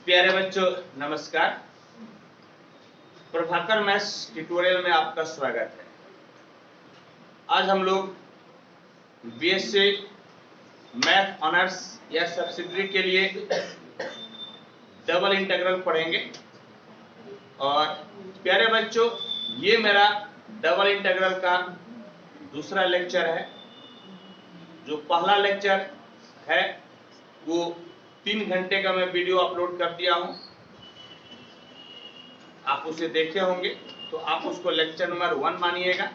प्यारे बच्चों नमस्कार। प्रभाकर मैथ्स ट्यूटोरियल में आपका स्वागत है। आज हम लोग बीएससी मैथ ऑनर्स या सब्सिडियरी के लिए डबल इंटीग्रल पढ़ेंगे। और प्यारे बच्चों, ये मेरा डबल इंटीग्रल का दूसरा लेक्चर है। जो पहला लेक्चर है वो 3 घंटे का मैं वीडियो अपलोड कर दिया हूं, आप उसे देखे होंगे, तो आप उसको लेक्चर नंबर 1 मानिएगा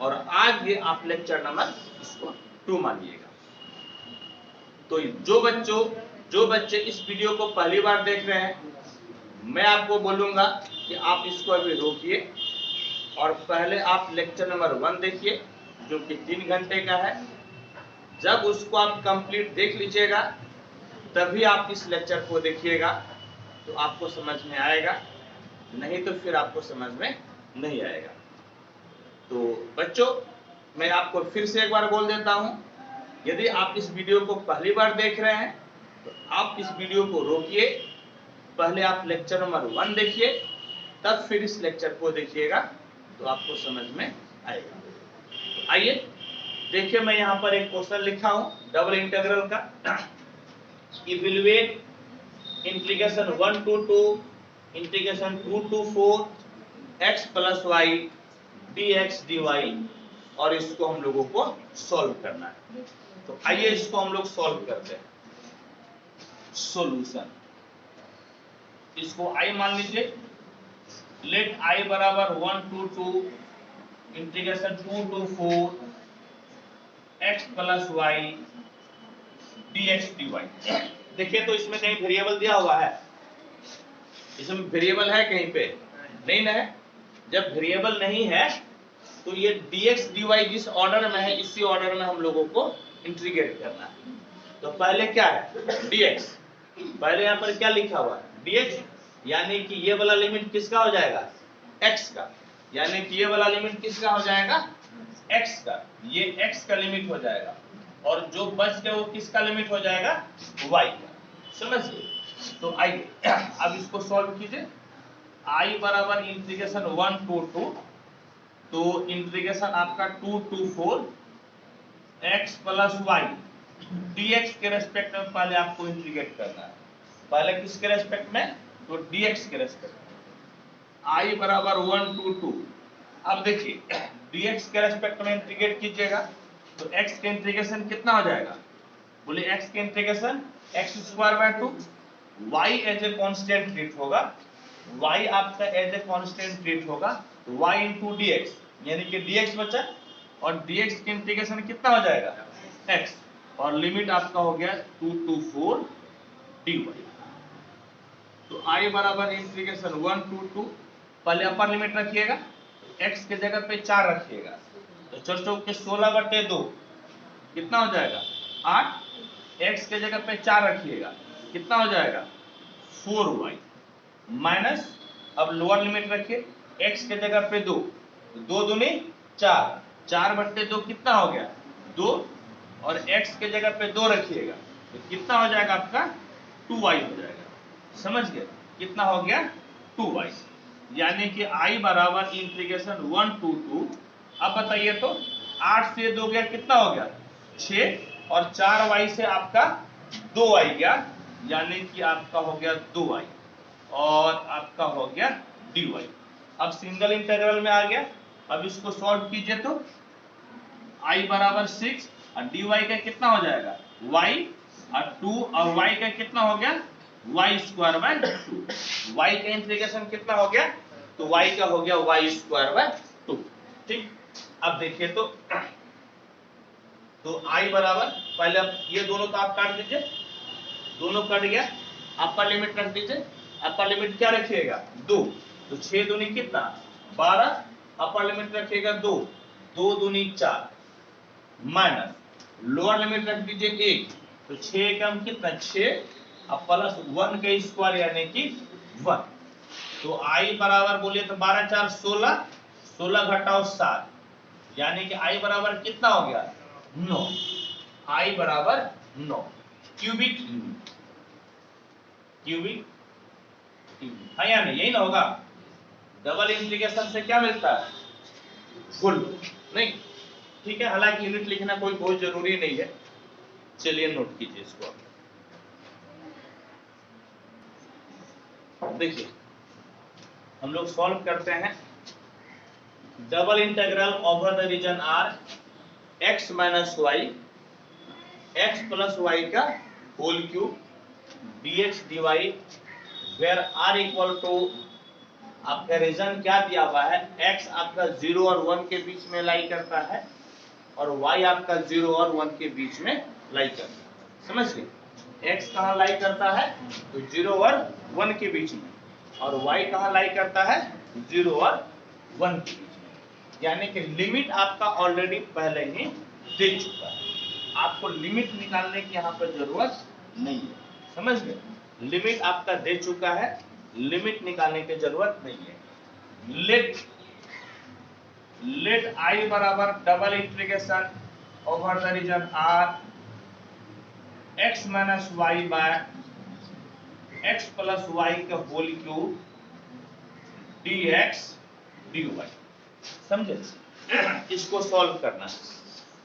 और आज भी आप लेक्चर नंबर 2 मानिएगा। तो जो बच्चे इस वीडियो को पहली बार देख रहे हैं, मैं आपको बोलूंगा कि आप इसको अभी रोकिए और पहले आप लेक्चर नंबर 1 देखिए जो कि 3 घंटे का है। जब उसको आप कंप्लीट देख लीजिएगा तभी आप इस लेक्चर को देखिएगा, तो आपको समझ में आएगा, नहीं तो फिर आपको समझ में नहीं आएगा। तो बच्चों, मैं आपको फिर से एक बार बोल देता हूं, यदि आप इस वीडियो को पहली बार देख रहे हैं तो आप इस वीडियो को रोकिए, पहले आप लेक्चर नंबर 1 देखिए, तब फिर इस लेक्चर को देखिएगा, तो आपको समझ में आएगा। तो आइए देखिए, मैं यहाँ पर एक क्वेश्चन लिखा हूँ डबल इंटीग्रल का। Evaluate integration 1 to 2 integration 2 to 4 x plus y dx dy, और इसको हम लोगों को सॉल्व करना है। तो आइए इसको हम लोग सॉल्व करते हैं। सॉल्यूशन, इसको i मान लीजिए। लेट i बराबर 1 to 2 integration 2 to 4 x plus y dx dy। देखिए तो इसमें कहीं वेरिएबल दिया हुआ है? इसमें वेरिएबल है कहीं पे? नहीं ना है। जब वेरिएबल नहीं है तो ये dx dy जिस ऑर्डर में है, इसी ऑर्डर में हम लोगों को इंटीग्रेट करना है। तो पहले क्या है? dx। पहले यहाँ पर क्या लिखा हुआ है? dx, यानी कि ये वाला लिमिट किसका हो जाएगा? x का। यानी कि ये वाला लिमिट किसका हो जाएगा? x का। ये x का लिमिट हो जाएगा और जो बच गया वो किसका लिमिट हो जाएगा? y का। समझिए। तो आइए अब इसको सॉल्व कीजिए। i बराबर इंटीग्रेशन 1 to 2, तो इंटीग्रेशन आपका 2 to 4 x plus y dx के रेस्पेक्ट में पहले आपको इंटीग्रेट करना है। पहले किसके रेस्पेक्ट में? तो dx के रेस्पेक्ट में। i बराबर 1 to 2। अब देखिए dx के रेस्पेक्ट में इंटीग्रेट कीजिएगा तो x के इंटीग्रेशन कितना हो जाएगा? बोले x के integration x square by 2, y as a constant treat होगा, y आपका एज ए कांस्टेंट ट्रीट होगा, y इंटू dx, यानी कि dx बचा और dx के इंटीग्रेशन कितना हो जाएगा? x, और लिमिट आपका हो गया 2 to 4 dy। तो i बराबर इंटीग्रेशन 1 to 2, पहले अपर लिमिट रखिएगा, x के जगह पे 4 रखिएगा, तो 4 चौके 16/2 कितना हो जाएगा? 8। x के जगह पे 4 रखिएगा, कितना हो जाएगा? 4y माइनस, अब लोअर लिमिट रखिए, x के जगह पे 2, 2 दूनी 4, 4/2 कितना हो गया? 2, और x के जगह पे 2 रखिएगा तो कितना हो जाएगा आपका? 2y हो जाएगा। समझ गए? कितना हो गया? 2y। यानी कि i बराबर इंटीग्रेशन 1 to 2। अब बताइए तो 8 से 2 गया, कितना हो गया? 6, और 4y से आपका 2y गया, यानी कि आपका हो गया 2y और आपका हो गया dy। अब सिंगल इंटीग्रल में आ गया। अब इसको सॉल्व कीजिए तो i बराबर 6 और dy का कितना हो जाएगा? y, और 2 और y का कितना हो गया? y square by 2। y का इंटीग्रेशन कितना हो गया? तो y का हो गया y स्क्वायर बाय 2। ठीक। अब देखिए तो i बराबर, पहले अब ये दोनों तो आप काट दीजिए, दोनों कट गया। अपर लिमिट रख दीजिए, अपर लिमिट क्या रखिएगा? 2, तो 6 दूनी कितना? 12, अपर लिमिट रखिएगा 2, 2 दूनी 4, माइनस लोअर लिमिट रख दीजिए 1, तो 6 कम कितना? 6, अब प्लस 1 का स्क्वायर यानी कि 1। तो i बराबर बोलिए तो 12 4 16, 16 घटाओ 7, यानी कि i बराबर कितना हो गया? 9। i बराबर 9 क्यूबिक मीटर। क्यूबिक हाँ या नहीं, यही ना होगा। डबल इंटीग्रेशन से क्या मिलता है? फुल नहीं, ठीक है। हालांकि यूनिट लिखना कोई बहुत जरूरी नहीं है, चलिए नोट कीजिए इसको। देखिए हम लोग सॉल्व करते हैं। Double integral over the region R x minus y x plus y का whole cube dx dy where r equal to आपका रीजन क्या दिया हुआ है? x आपका 0 और 1 के बीच में लाई करता है और y आपका 0 और 1 के बीच में लाई करता है। समझ गए? x कहाँ लाई करता है? तो 0 और 1 के बीच में, और y कहाँ लाई करता है? 0 और 1 के बीच में। यानी कि लिमिट आपका ऑलरेडी पहले ही दे चुका है, आपको लिमिट निकालने की यहाँ पर जरूरत नहीं है। समझ गए? लिमिट आपका दे चुका है, लिमिट निकालने की जरूरत नहीं है। लेट आई बराबर double integration over the region R x minus y by x plus y का whole cube d x d y. समझे? इसको सॉल्व करना है।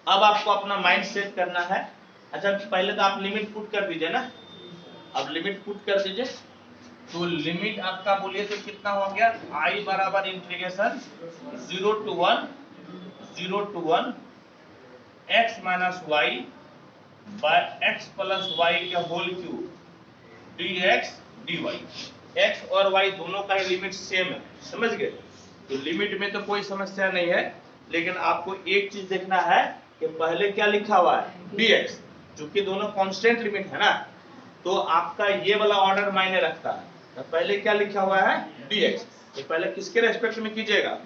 अब आपको अपना माइंड सेट करना है। अच्छा पहले तो आप लिमिट पुट कर दीजिए ना, अब लिमिट पुट कर दीजिए। तो लिमिट आपका बोलिए तो कितना हो गया? आई बराबर integration 0 to 1 x minus y by x plus y का whole cube d x d y. X और वाई दोनों का ही लिमिट सेम है। समझ गए? तो लिमिट में तो कोई समस्या नहीं है, लेकिन आपको एक चीज देखना है कि पहले क्या लिखा हुआ है? dx, क्योंकि दोनों कांस्टेंट लिमिट है ना, तो आपका ये वाला ऑर्डर मायने रखता है। तो पहले क्या लिखा हुआ है? dx। तो पहले किसके रेस्पेक्ट में कीजिएगा?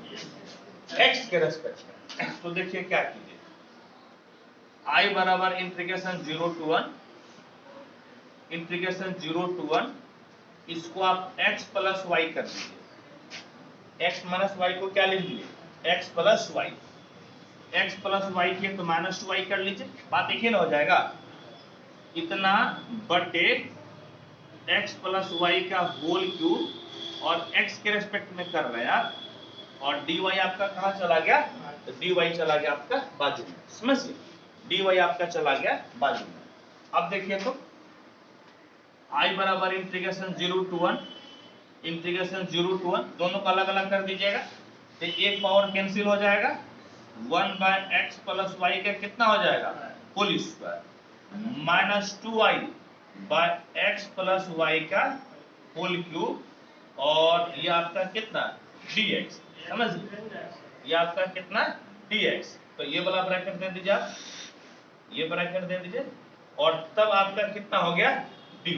x के रेस्पेक्ट में। तो देखिए क्या कीजिए, i बराबर इंटीग्रेशन 0 to 1 इसको आप x प्लस वाई कर दीजिए। x माइनस वाई को क्या लिख लीजिए? x plus y. x plus y किए तो माइनस टू वाई कर लीजिए, बात एक ही ना हो जाएगा। इतना बटे x प्लस वाई का होल क्यूब और x के रेस्पेक्ट में कर रहे हैं आप, और dy आपका कहाँ चला गया? तो dy चला गया आपका बाजू में। समझिए? dy आपका चला गया बाजू में। अब देखिए तो i बराबर इंटीग्रेशन 0 to 1 दोनों को अलग अलग कर दीजिएगा, तो एक पावर कैंसिल हो जाएगा। 1 बाय एक्स प्लस वाई का कितना हो जाएगा? Whole square minus 2i by x plus y का होल क्यूब, और ये आपका कितना? dx। समझ? ये आपका कितना? dx। तो ये वाला ब्रैकेट दे दीजिए आप, ये ब्रैकेट दे दीजिए, और तब आपका कितना हो गया? dy।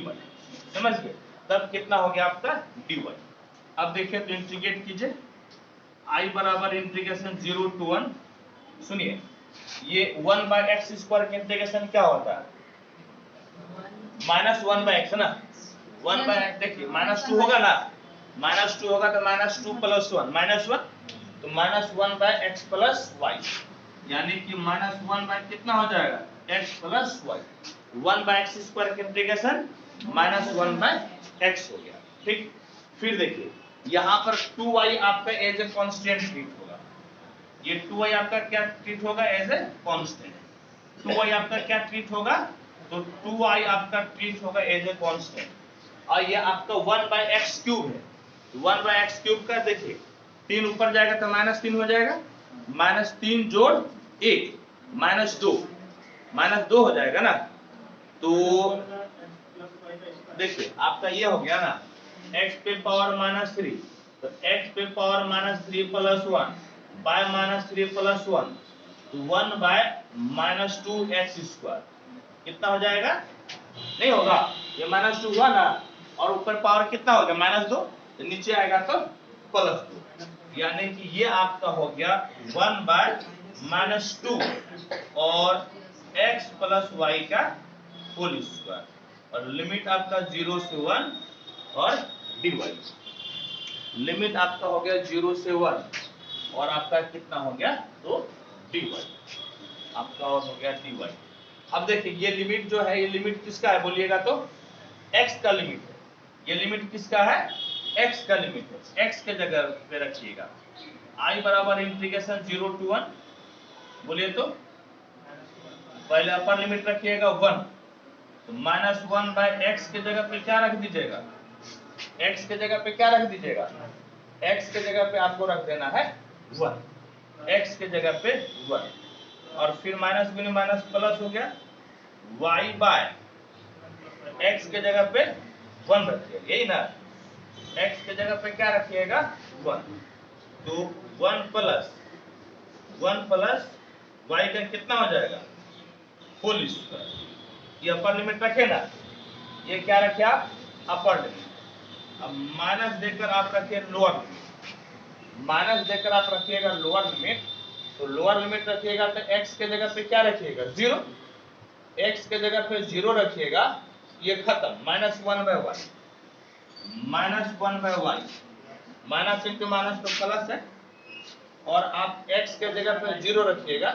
समझ गए? तब कितना हो गया आपका? dy। अब देखिए तो इंटीग्रेट कीजिए, i बराबर इंटीग्रेशन 0 to 1। सुनिए, ये 1 बाय एक्स स्क्वायर का इंटीग्रेशन क्या होता है? माइनस 1 बाय एक्स है ना। 1 बाय एक्स देखिए माइनस 2 होगा ना, माइनस 2 होगा तो माइनस 2 प्लस 1 माइनस 1, तो minus 1 by x plus y, यानी कि माइनस 1 बाय कितना हो जाएगा? X plus y. 1 by x square का इंटीग्रेशन माइनस 1 बाय एक्स हो गया। ठीक, फिर देखिए यहाँ पर 2y आपका एज ए कांस्टेंट ट्रीट होगा। ये 2y आपका क्या ट्रीट होगा? As a constant. 2y आपका क्या ट्रीट होगा? तो 2y आपका ट्रीट होगा एज ए कांस्टेंट, और ये आपका 1 बाय एक्स क्यूब है। 1 बाय एक्स क्यूब का देखिए 3 ऊपर जाएगा तो माइनस 3 हो जाएगा, माइनस 3 जोड़ 1 माइनस 2 हो जाएगा ना। तो देखिए आपका ये हो गया ना, x पे पावर माइनस 3, तो x पे power minus 3 plus 1 bye minus 3 plus 1, तो 1 बाय माइनस 2 एक्स स्क्वायर कितना हो जाएगा? नहीं होगा, ये माइनस 2 हुआ ना, और ऊपर पावर कितना हो गया? माइनस 2, तो नीचे आएगा तो प्लस 2, यानी कि ये आपका हो गया 1 बाय माइनस 2 और x प्लस वाई का होल स्क्वायर, और लिमिट आपका 0 से 1 और dy। लिमिट आपका हो गया 0 से 1 और आपका कितना हो गया? तो dy आपका और हो गया dy। अब देखिए ये लिमिट जो है, ये लिमिट किसका है बोलिएगा तो? x का लिमिट है। ये लिमिट किसका है? x का लिमिट है, x के जगह पे रखिएगा। I बराबर इंटीग्रेशन 0 to 1, बोलिए तो पहले अपर लिमिट रखिएगा 1, तो -1 बाय x के जगह पे क्या रख दीजिएगा? x के जगह पे क्या रख दीजिएगा? x के जगह पे आपको रख देना है 1, x के जगह पे 1, और फिर माइनस गुने माइनस प्लस हो गया, y बाय x के जगह पे 1 रखिएगा, यही ना? x के जगह पे क्या रखिएगा? 1, तो 1 प्लस y का कितना हो जाएगा? Whole square. ये अपर लिमिट रखे ना, ये क्या रखे आप? Upper limit. अब माइनस देकर आप रखिए लोअर लिमिट, माइनस देकर आप रखिएगा लोअर लिमिट, तो लोअर लिमिट रखिएगा तो x के जगह पे क्या रखिएगा? 0, x के जगह पे 0 रखिएगा, ये खत्म, -1 by y, -1 by y, minus into minus तो प्लस है, और आप x के जगह पे 0 रखिएगा,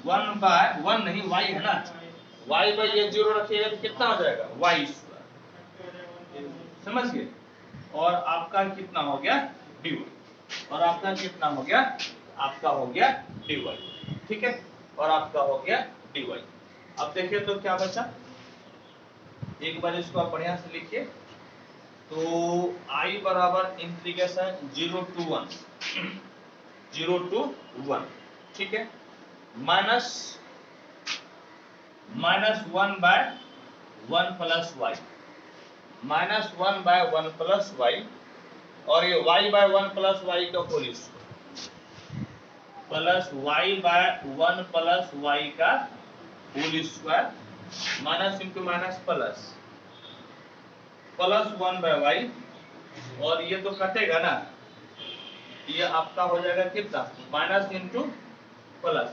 1 बाय 1 नहीं y है ना, y बाय ये 0 रखिएगा तो कितना हो जाएगा? y स्क्वायर, समझ गए? और आपका कितना हो गया? dy, और आपका कितना हो गया? आपका हो गया dy, ठीक है, और आपका हो गया dy। अब देखिए तो क्या बचा, एक बार इसको आप बढ़िया से लिखिए, तो I बराबर इंटीग्रेशन 0 to 1, ठीक है, minus 1 by 1 plus y, -1 by 1 plus y, और ये y बाय 1 प्लस y का whole square, plus y by 1 plus y का whole square, minus into minus plus, plus 1 by y, और ये तो कटेगा ना, ये आपका हो जाएगा कितना? Minus into plus,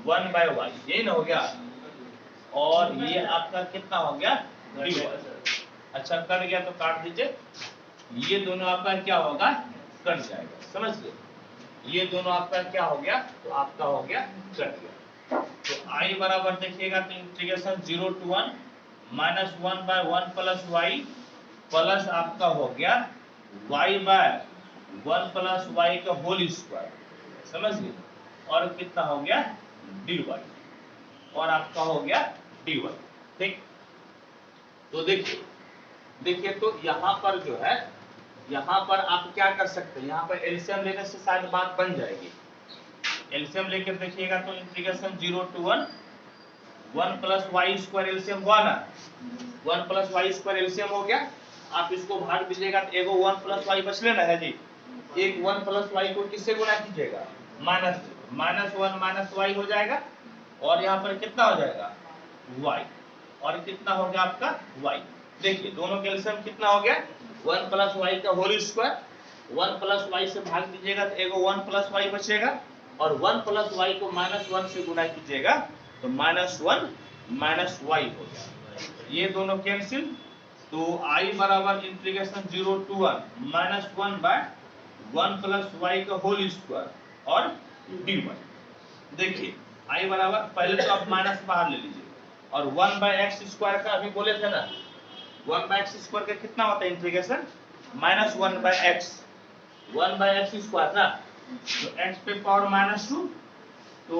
-1 by y, यही ना हो गया, और ये आपका कितना हो गया? dy। अच्छा कट गया तो काट दीजिए, ये दोनों आपका क्या होगा? कट जाएगा, समझ गए? ये दोनों आपका क्या हो गया? तो आपका हो गया कट गया। तो I बराबर देखिएगा तो integration 0 to 1, -1 by 1 plus y, plus आपका हो गया y बाय 1 प्लस y का होल स्क्वायर, समझ गए? और कितना हो गया? dy, और आपका हो गया dy, ठीक। तो देखिए तो यहाँ पर जो है, यहाँ पर आप क्या कर सकते हैं, यहाँ पर एलसीएम लेने से शायद बात बन जाएगी। एलसीएम लेकर देखिएगा तो integration 0 to 1 plus y square LCM हुआ ना, 1 प्लस वाई स्क्वायर एलसीएम हो गया, आप इसको भाग दीजिएगा तो एगो 1 प्लस वाई बच लेना है जी, एक 1 प्लस वाई को किससे गुणा कीजिएगा? -1 माइनस वाई हो जाएगा, और यहाँ पर कितना हो जाएगा? y, और कितना हो गया आपका? y। देखिए दोनों का एलसीएम कितना हो गया? 1 प्लस वाई का होल स्क्वायर, 1 प्लस वाई से भाग दीजिएगा तो एगो 1 प्लस वाई बचेगा, और 1 प्लस वाई को -1 से गुणा कीजिएगा तो -1 माइनस वाई हो गया, ये दोनों कैंसिल। तो I बराबर integration 0 to 1 -1 by 1 plus y का होल स्क्वायर और dy। देखिए I बराबर, पहले तो आप माइनस बाहर ले लीजिए, और 1 बाय एक्स स्क्वायर का अभी बोले थे ना, 1 बाय एक्स स्क्वायर का कितना होता है integration? -1 by x, 1 by x square ना, तो x पे पावर -2, तो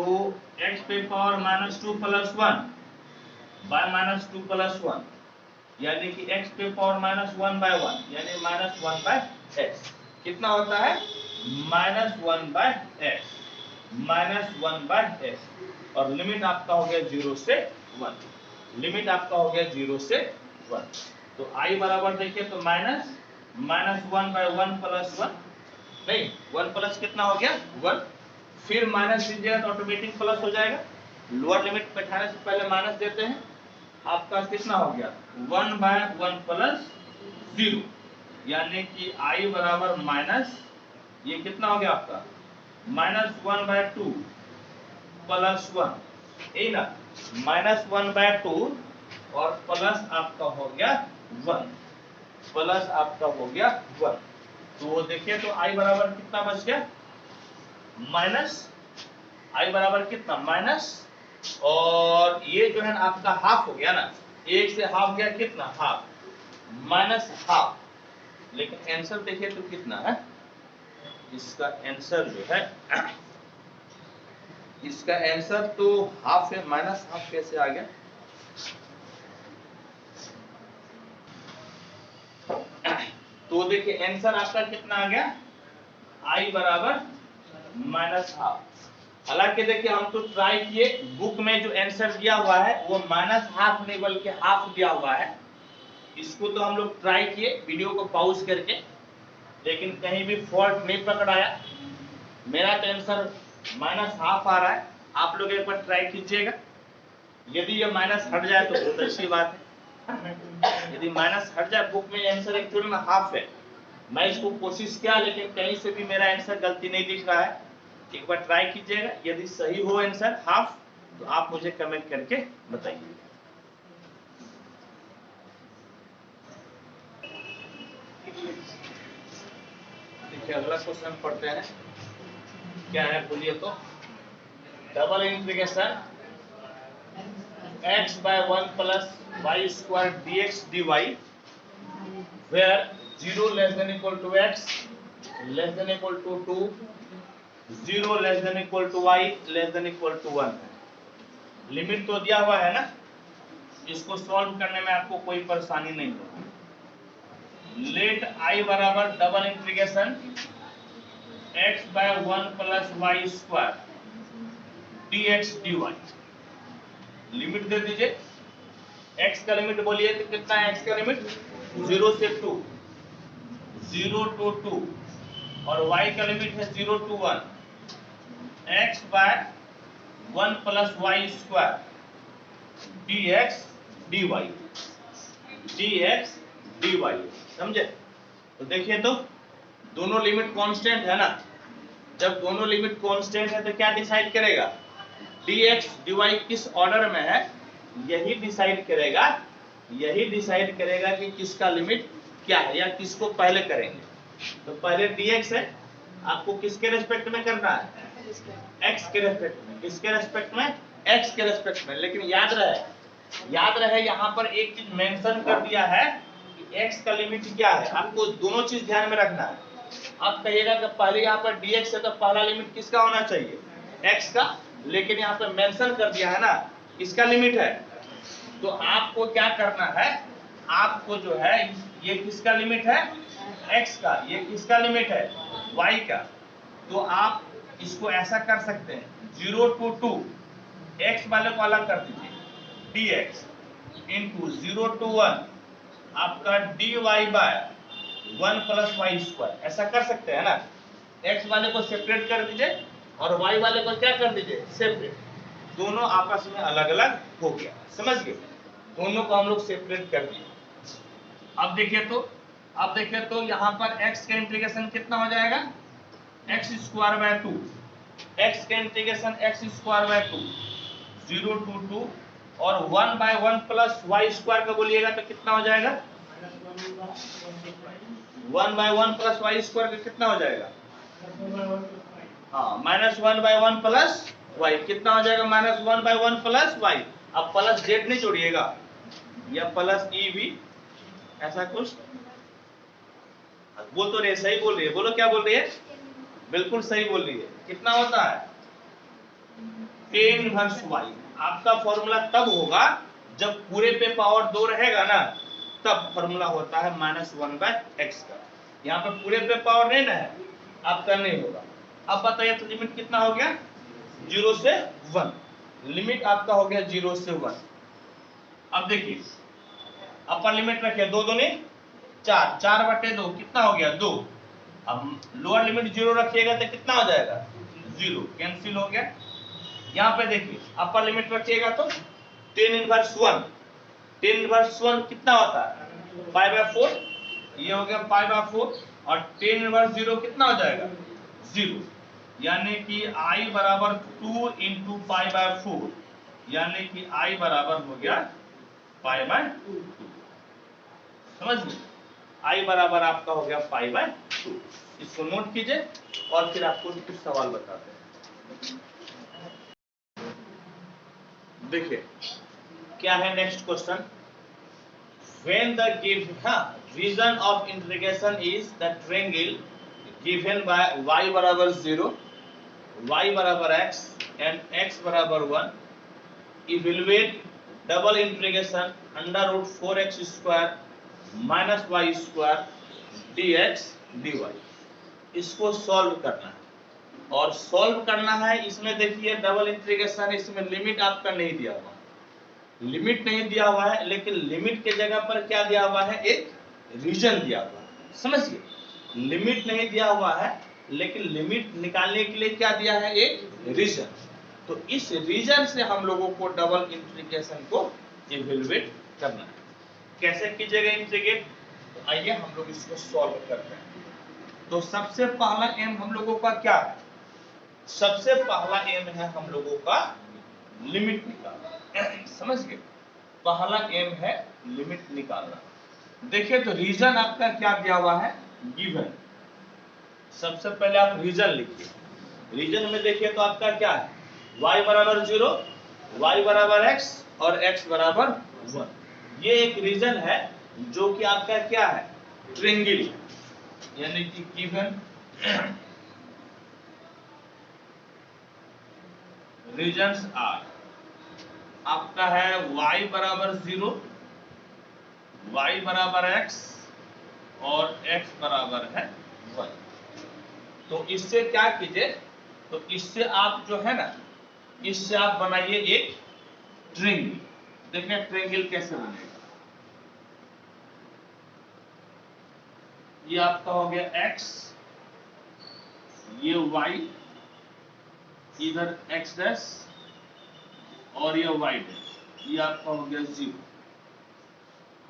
x पे पावर -2 प्लस 1 बाय -2 प्लस 1, यानी कि x पे पावर -1 बाय 1, यानी -1 बाय x, कितना होता है? -1 बाय x, -1 बाय x, और लिमिट आपका हो गया 0 से 1, लिमिट आपका हो गया 0 से 1। तो I बराबर देखिए तो -1 बाय 1 प्लस 1, नहीं 1 प्लस कितना हो गया? 1, फिर माइनस दीजिएगा तो ऑटोमेटिक प्लस हो जाएगा, लोअर लिमिट बैठाने से पहले माइनस देते हैं, आपका कितना हो गया? 1 बाय 1 प्लस 0, यानी कि I बराबर माइनस, ये कितना हो गया आपका? -1 बाय 2 प्लस 1, यही ना, -1 बाय 2 और प्लस आपका हो गया 1, प्लस आपका हो गया 1। तो देखिए तो I बराबर कितना बच गया? माइनस, I बराबर कितना? माइनस, और ये जो है ना आपका हाफ हो गया ना, एक से हाफ गया कितना, हाफ, माइनस हाफ, लेकिन आंसर देखिए तो कितना है, इसका आंसर जो है, इसका आंसर तो हाफ है, माइनस हाफ कैसे आ गया, तो देखिए आंसर आपका कितना आ गया, आई बराबर माइनस हाफ। हालांकि देखिए हम तो ट्राई किए, बुक में जो आंसर दिया हुआ है वो माइनस हाफ नहीं बल्कि हाफ दिया हुआ है, इसको तो हम लोग ट्राई किए वीडियो को पॉज करके, लेकिन कहीं भी फॉल्ट नहीं पकड़ाया। मेरा तो आंसर माइनस हाफ आ रहा है, आप लोग एक बार ट्राई कीजिएगा, यदि ये माइनस हट जाए तो बहुत अच्छी बात है, यदि माइनस हट जाए, बुक में आंसर एक्चुअली में हाफ है, मैं इसको कोशिश किया लेकिन कहीं से भी मेरा आंसर गलती नहीं दिख रहा है, एक बार ट्राई कीजिएगा, यदि सही हो आंसर हाफ तो आप मुझे कमेंट करके बताइए। देखिए अगला क्वेश्चन पढ़ते हैं, क्या है बोलिए तो, double integration x by 1 plus y square dx dy where 0 less than equal to x less than equal to 2, 0 less than equal to y less than equal to 1 है। लिमिट तो दिया हुआ है ना, इसको सॉल्व करने में आपको कोई परेशानी नहीं होगी। लेट i बराबर double integration x by 1 plus y square dx dy, limit दे दीजिए, x का लिमिट बोलिए तो कितना है, x का लिमिट 0 से 2, 0 to 2, और y का लिमिट है 0 to 1, x by 1 plus y square dx dy, dx dy, समझे। तो देखिए तो दोनों लिमिट कांस्टेंट है ना, जब दोनों लिमिट कांस्टेंट है तो क्या डिसाइड करेगा, dx dy किस ऑर्डर में है, यही डिसाइड करेगा, यही डिसाइड करेगा कि किसका लिमिट क्या है या किसको पहले करेंगे। तो पहले dx है, आपको किसके रेस्पेक्ट में करना है, x के रेस्पेक्ट में, किसके रेस्पेक्ट में, x के रेस्पेक्ट में। लेकिन याद रहे यहाँ पर एक चीज मेंशन कर दिया है कि x का लिमिट क्या है, आपको दोनों चीज ध्यान में रखना है। आप कहिएगा कि पहले यहाँ पर dx है तो पहला लिमिट किसका होना चाहिए, x का, लेकिन यहाँ पे मेंशन कर दिया है ना किसका लिमिट है, तो आपको क्या करना है, आपको जो है ये किसका लिमिट है, x का, ये किसका लिमिट है, y का, तो आप इसको ऐसा कर सकते हैं 0 to 2, x वाले को अलग कर दीजिए dx इंटू 0 to 1 आपका dy by 1 plus y square, ऐसा कर सकते हैं ना, x वाले को सेपरेट कर दीजिए और y वाले को क्या कर दीजिए, सेपरेट, दोनों आपस में अलग अलग हो गया, समझ गए, दोनों को हम लोग सेपरेट कर दिए। अब देखिए तो यहाँ पर x का इंटीग्रेशन कितना हो जाएगा, x स्क्वायर बाय 2, x का integration x square by 2, 0 to 2, और 1 बाय 1 प्लस वाई स्क्वायर का बोलिएगा तो कितना हो जाएगा, 1 बाय 1 प्लस वाई स्क्वायर का कितना हो जाएगा, हाँ माइनस 1 बाय 1 प्लस वाई, कितना हो जाएगा, माइनस 1 बाय 1 प्लस वाई। अब प्लस जेड नहीं जोड़िएगा, या प्लस ई भी, ऐसा कुछ बोल तो रही है, सही बोल रही है, बोलो क्या बोल रही है, बिल्कुल सही बोल रही है। कितना होता है, tan इनवर्स y, आपका फॉर्मूला तब होगा जब पूरे पे पावर 2 रहेगा ना, तब फॉर्मूला होता है -1 बाय x का, यहाँ पे पूरे पे पावर नहीं ना है, आपका नहीं होगा। अब बताइए तो लिमिट कितना हो गया, 0 से 1, लिमिट आपका हो गया 0 से 1। अब देखिए अपर लिमिट रखिए 2 दूनी 4, 4/2 कितना हो गया 2, अब लोअर लिमिट 0 रखिएगा तो कितना हो जाएगा, 0, कैंसिल हो गया। यहाँ पे देखिए अपर लिमिट रखिएगा तो tan इनवर्स 1, tan इनवर्स 1 कितना होता है, π/4, ये हो गया π/4, और tan इनवर्स 0 कितना हो जाएगा, 0, यानी कि i बराबर 2 इंटू π/4, यानी कि i बराबर हो गया π/2, समझ गए, i बराबर आपका हो गया π/2। इसको नोट कीजिए और फिर आपको कुछ सवाल बताते हैं। देखिए क्या है next question, when the region of integration is the triangle given by y बराबर 0, y बराबर x and x बराबर 1, evaluate double integration under root 4x square minus y square dx dy। इसको सॉल्व करना है, और सॉल्व करना है इसमें देखिए डबल इंटीग्रेशन, इसमें लिमिट आपका नहीं दिया हुआ, लिमिट नहीं दिया हुआ है, लेकिन लिमिट के जगह पर क्या दिया हुआ है, एक रीजन दिया हुआ है। समझिए, लिमिट नहीं दिया हुआ है, लेकिन लिमिट निकालने के लिए क्या दिया है, एक रीजन। तो इस रीजन से हम लोगों को डबल इंटीग्रेशन को इवैल्यूएट करना है। कैसे कीजिएगा इंटीग्रेट, तो आइए हम लोग इसको सॉल्व करते हैं। तो सबसे पहला एम हम लोगों का क्या है, सबसे पहला एम है हम लोगों का लिमिट निकालना। समझ गए, पहला एम है लिमिट निकालना। देखिए तो रीजन आपका क्या दिया हुआ है, गिवन। सबसे पहले आप रीजन लिखिए। रीजन में देखिए तो आपका क्या है, y बराबर 0, y बराबर x और x बराबर 1। ये एक रीजन है जो कि आपका क्या है, ट्रायंगल, यानी कि गिवन रीजन्स आर आपका है y बराबर 0, y बराबर x और x बराबर है 1। तो इससे क्या कीजिए, तो इससे आप जो है ना, इससे आप बनाइए एक ट्रायंगल। देखिए ट्रायंगल कैसे बनेगा। ये आपका हो गया x, ये y, इधर x डैश और ये y डैश, ये आपका हो गया 0।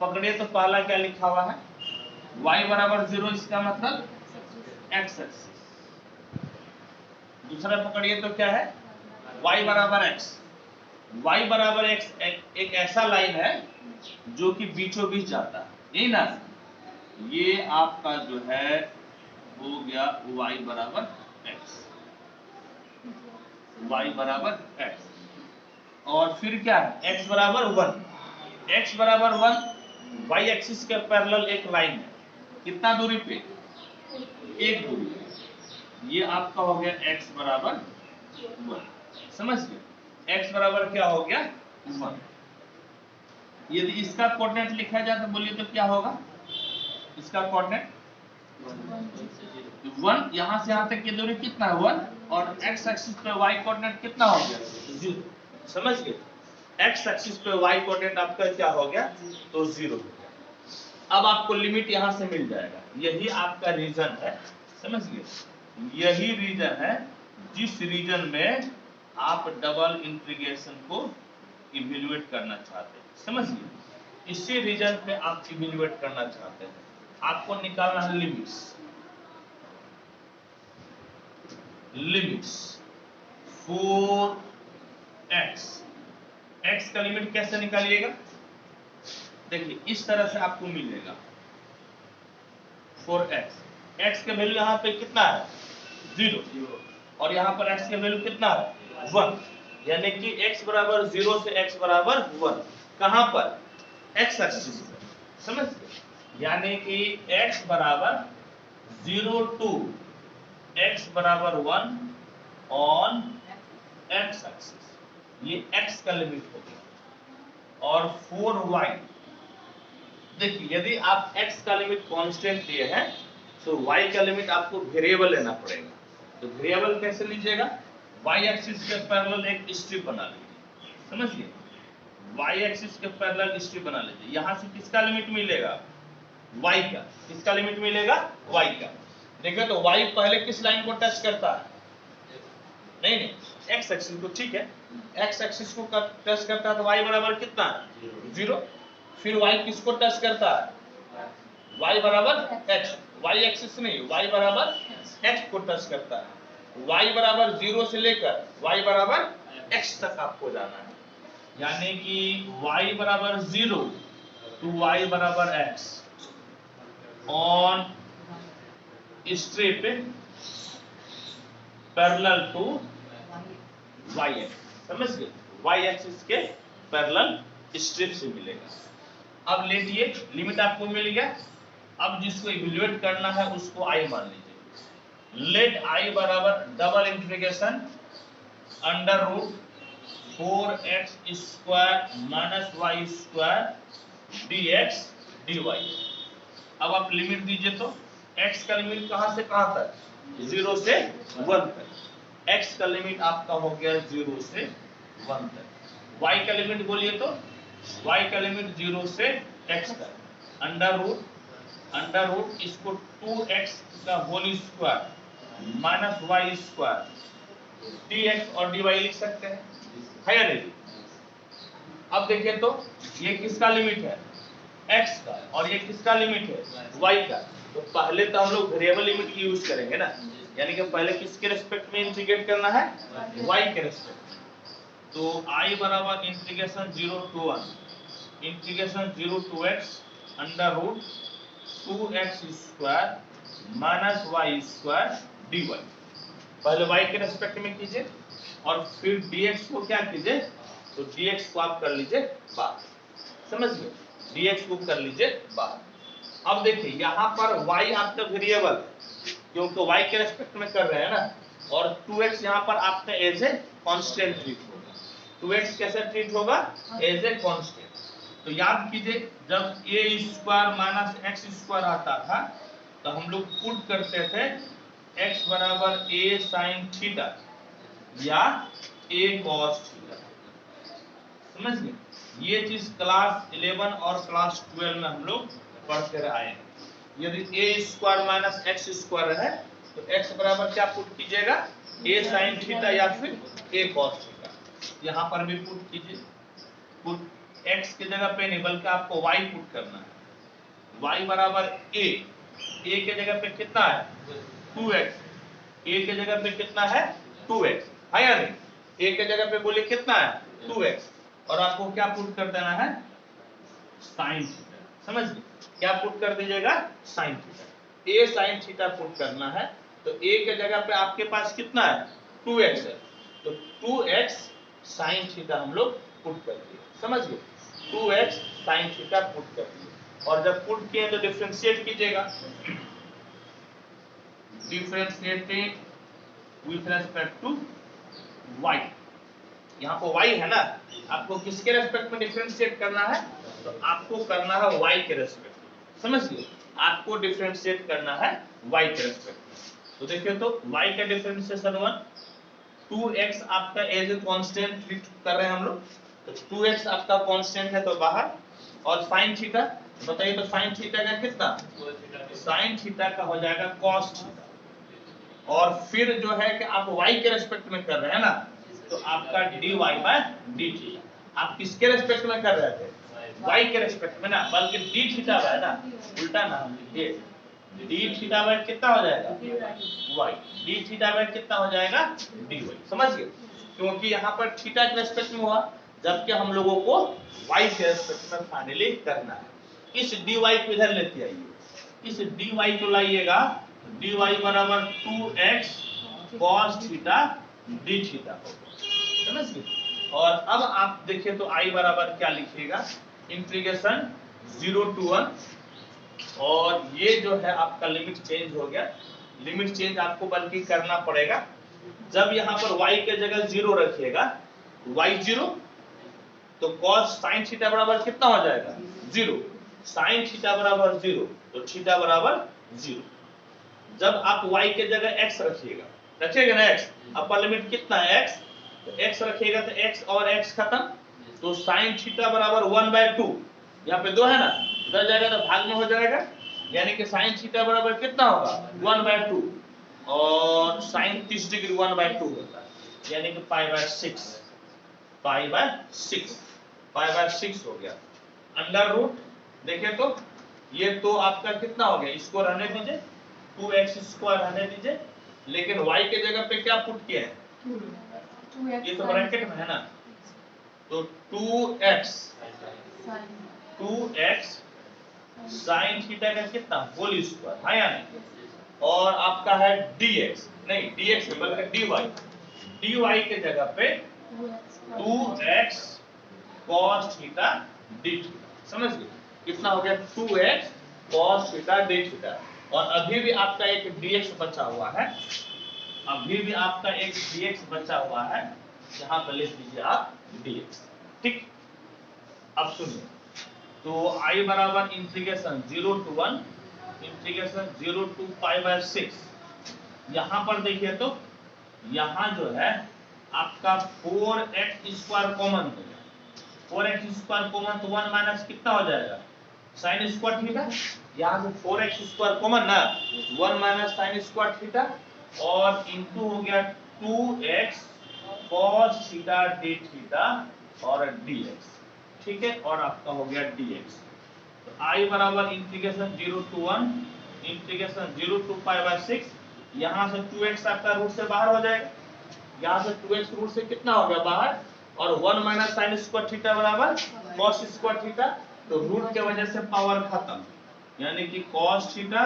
पकड़िए तो पहला क्या लिखा हुआ है, y बराबर 0, इसका मतलब x एक्सिस। दूसरा पकड़िए तो क्या है, y बराबर x। y बराबर x एक ऐसा लाइन है जो कि बीचों बीच जाता है, यही ना। ये आपका जो है हो गया y बराबर x, y बराबर x। और फिर क्या है, x बराबर 1, x बराबर 1 y एक्सिस के पैरेलल एक लाइन है, कितना दूरी पे, एक दूरी पे। ये आपका हो गया x बराबर 1। समझ गए, x बराबर क्या हो गया 1। यदि इसका कोऑर्डिनेट लिखा जाए तो बोलिए तो क्या होगा, इसका कोऑर्डिनेट 1, यहां से यहां तक की दूरी कितना है 1, और x एक्सिस पे y कोऑर्डिनेट कितना हो गया 0। समझ गए, x एक्सिस पे y कोऑर्डिनेट आपका क्या हो गया, तो 0 हो गया। अब आपको लिमिट यहां से मिल जाएगा, यही आपका रीजन है। समझ गए, यही रीजन है जिस रीजन में आप डबल इंटीग्रेशन को इवैल्यूएट करना चाहते हैं। समझिए, इसी रीजन पे आप इवैल्यूएट करना चाहते हैं। आपको निकालना है लिमिट्स। लिमिट्स 4x, x का लिमिट कैसे निकालिएगा, देखिए इस तरह से आपको मिलेगा 4x। x के वैल्यू यहाँ पे कितना है 0, और यहाँ पर x के वैल्यू कितना है 1, यानी कि x बराबर 0 से x बराबर 1। कहां पर, x एक्सिस पर। समझ गए, यानी कि x बराबर 0 to x बराबर 1 ऑन x एक्सिस, ये x का लिमिट हो गया। और 4y, देखिए यदि आप x का लिमिट कांस्टेंट लिए हैं तो y का लिमिट आपको वेरिएबल लेना पड़ेगा। तो वेरिएबल कैसे लीजिएगा, y एक्सिस के पैरेलल एक स्ट्रिप बना लीजिए। समझिए, y एक्सिस के पैरेलल स्ट्रिप बना लीजिए। यहां से किसका लिमिट मिलेगा, y का। किसका लिमिट मिलेगा, y का। देखिए तो y पहले किस लाइन को टच करता है, नहीं x एक्सिस को, ठीक है, x एक्सिस को टच करता है तो y बराबर कितना है 0। फिर y किसको टच करता है, y बराबर x, y एक्सिस नहीं, y बराबर x को टच करता है। y बराबर 0 से लेकर y बराबर x तक आपको जाना है, यानी कि y बराबर 0 to y बराबर x on strip parallel to y axis. समझ गए, y एक्सिस के पैरेलल स्ट्रिप से मिलेगा। अब लेट ये लिमिट आपको मिल गया। अब जिसको इवेल्युएट करना है उसको आई मान लीजिए। लेट आई बराबर double integration under root 4x square minus y square dx dy। अब आप लिमिट दीजिए तो x का लिमिट कहां से कहां तक, 0 से 1 तक। x का लिमिट आपका हो गया 0 से 1 तक। y का लिमिट बोलिए तो y का लिमिट 0 से x तक अंडर रूट इसको 2x का whole square minus y square dx और dy लिख सकते हैं, है या नहीं। अब देखिए तो ये किसका लिमिट है, x का, और ये किसका लिमिट है, y का। तो पहले तो हम लोग वेरिएबल लिमिट की यूज करेंगे ना, यानी कि पहले किसके रेस्पेक्ट में इंटीग्रेट करना है, y के रेस्पेक्ट में। तो i बराबर integration 0 to 1 integration 0 to x under root 2x square minus y square dy। पहले y के रेस्पेक्ट में कीजिए और फिर dx को क्या कीजिए, तो dx को आप कर लीजिए बाहर, समझ गए, dx को कर लीजिए बाहर। अब देखिए यहाँ पर y आपका वेरिएबल क्योंकि y के रेस्पेक्ट में कर रहे हैं ना, और 2x यहाँ पर आपका एज ए कांस्टेंट ट्रीट होगा। 2x कैसे ट्रीट होगा, एज ए कांस्टेंट। तो याद कीजिए जब a square minus x square आता था तो हम लोग पुट करते थे x बराबर a साइन थीटा या a cos थीटा, समझ गए। ये चीज क्लास 11 और क्लास 12 में हम लोग पढ़ते आए हैं। यदि a square minus x square है तो x बराबर क्या पुट कीजिएगा, a साइन थीटा या फिर a cos थीटा। यहाँ पर भी पुट कीजिए, पुट x की जगह पे नहीं बल्कि आपको y पुट करना है। y बराबर a के जगह पे कितना है 2x, a के जगह पे कितना है 2x, है या नहीं। a के जगह पे बोलिए कितना है 2x, और आपको क्या पुट कर देना है साइन थीटा, समझ गए। क्या पुट कर दीजिएगा, sine theta. a sine theta put करना है तो a के जगह पे आपके पास कितना है 2x है, तो 2x साइन थीटा हम लोग पुट कर दिए, समझ गए। 2x साइन थीटा पुट कर दिए, और जब पुट किए तो डिफरेंशिएट कीजिएगा, differentiating with respect to y। यहाँ पर y है ना, आपको किसके रेस्पेक्ट में डिफरेंशिएट करना है, तो आपको करना है y के रेस्पेक्ट में, समझ गए। आपको डिफरेंशिएट करना है y के रेस्पेक्ट में। तो देखिए तो y का डिफरेंशिएशन 1, 2x आपका एज ए कांस्टेंट ट्रीट कर रहे हैं हम लोग, तो 2x आपका कांस्टेंट है तो बाहर, और sin थीटा बताइए तो sin थीटा का कितना, sin थीटा का हो जाएगा cos थीटा। और फिर जो है कि आप y के रेस्पेक्ट में कर रहे हैं ना, तो आपका dy बाय dt। आप किसके रेस्पेक्ट में कर रहे थे, y के रेस्पेक्ट में ना, बल्कि d थीटा बाय ना, उल्टा ना हम लिखिए, d थीटा बाय कितना हो जाएगा y, d थीटा बाय कितना हो जाएगा dy, समझ गए। क्योंकि यहाँ पर थीटा के रेस्पेक्ट में हुआ, जबकि हम लोगों को y के रेस्पेक्ट में फाइनली करना है। इस dy को इधर लेते आइए, इस dy को लाइएगा, dy बराबर 2x cos theta d theta होगा, समझ गए। और अब आप देखिए तो i बराबर क्या लिखिएगा, इंटीग्रेशन 0 to 1, और ये जो है आपका लिमिट चेंज हो गया। लिमिट चेंज आपको बल्कि करना पड़ेगा, जब यहाँ पर y के जगह 0 रखिएगा, y 0 तो cos sin थीटा बराबर कितना हो जाएगा 0, sin थीटा बराबर 0 तो थीटा बराबर 0। जब आप y के जगह x रखिएगा, रखिएगा ना x, अपर लिमिट कितना है x, तो x रखिएगा तो x और x खत्म, तो sin थीटा बराबर 1/2, यहाँ पे 2 है ना, उधर जाएगा तो भाग में हो जाएगा, यानी कि sin थीटा बराबर कितना होगा 1/2, और sin 30 डिग्री 1/2 होता है, यानी कि π/6, π/6 हो गया। अंडर रूट देखिए तो ये तो आपका कितना हो गया, इसको रहने दीजिए, 2x स्क्वायर रहने दीजिए, लेकिन y के जगह पे क्या पुट किए हैं, ये तो ब्रैकेट में है ना, तो 2x sin थीटा का कितना होल स्क्वायर, है या नहीं, और आपका है dx, नहीं dx बल्कि dy के जगह पे 2x cos theta d theta, समझ गए। कितना हो गया 2x cos theta d theta. और अभी भी आपका एक dx बचा हुआ है, अभी भी आपका एक dx बचा हुआ है, यहाँ पर लिख दीजिए आप dx। ठीक, अब सुनिए, तो I बराबर इंटीग्रेशन 0 to 1 इंटीग्रेशन 0 to π/6। यहाँ पर देखिए तो यहाँ जो है आपका 4x स्क्वायर कॉमन हो गया, 4x स्क्वायर कॉमन तो 1 माइनस कितना हो जाएगा साइन स्क्वायर थीटा। यहाँ से 4x स्क्वायर कॉमन ना, 1 माइनस साइन स्क्वायर थीटा और इंटू हो गया 2x cos theta d theta और dx। ठीक है, और आपका हो गया dx। तो I बराबर इंटीग्रेशन 0 to 1 इंटीग्रेशन 0 to π/6। यहाँ से 2x आपका रूट से बाहर हो जाएगा, यहाँ से 2x रूट से कितना हो गया बाहर, और 1 माइनस साइन स्क्वायर थीटा बराबर cos स्क्वायर थीटा। तो रूट के वजह से पावर खत्म, यानी कि cos theta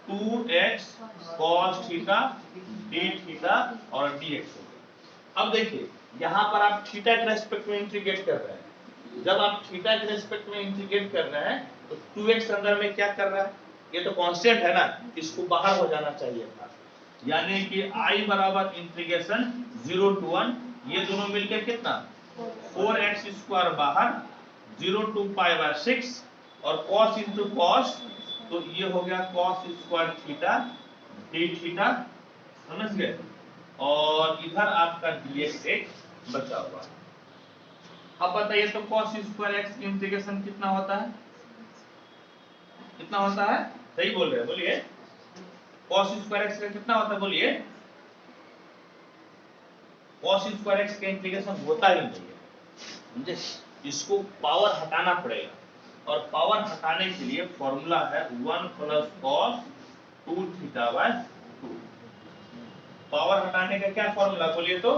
2x cos theta d theta और dx हो गया। अब देखिए यहाँ पर आप थीटा के रेस्पेक्ट में इंटीग्रेट कर रहे हैं, जब आप थीटा के रेस्पेक्ट में इंटीग्रेट कर रहे हैं तो 2x अंदर में क्या कर रहा है, ये तो कांस्टेंट है ना, इसको बाहर हो जाना चाहिए था, यानी कि I बराबर इंटीग्रेशन 0 to 1, ये दोनों मिलकर कितना 4x स्क्वायर बाहर 0 to π/6 और cos इंटू cos, तो ये हो गया cos square theta d theta, समझ गए, और इधर आपका dx एक बचा हुआ है। अब बताइए तो cos स्क्वायर x की इंटीग्रेशन कितना होता है, कितना होता है, सही बोल रहे हैं, बोलिए cos स्क्वायर x का कितना होता है, बोलिए cos स्क्वायर x का इंटीग्रेशन होता ही नहीं है, समझे, इसको पावर हटाना पड़ेगा, और पावर हटाने के लिए फॉर्मूला है 1 प्लस cos 2 थीटा/2। पावर हटाने का क्या फॉर्मूला बोलिए तो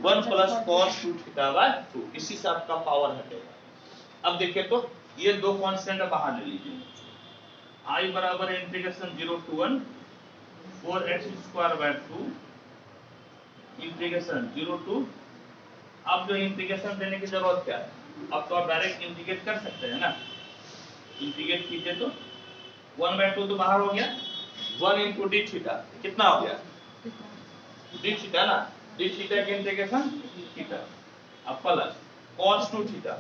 1 प्लस cos 2 थीटा/2, इसी से आपका पावर हटेगा। अब देखिए तो ये दो कांस्टेंट बाहर ले लीजिए, I बराबर integration 0 to 1 4x square by 2 integration 0 to, अब जो इंटीग्रेशन देने की जरूरत क्या है, अब तो आप डायरेक्ट इंटीग्रेट कर सकते हैं ना, इंटीग्रेट कीजिए तो 1/2 तो बाहर हो गया, 1 इंटू डी थीटा कितना हो गया डी थीटा ना, डी थीटा की इंटीग्रेशन थीटा, अब प्लस cos 2 थीटा,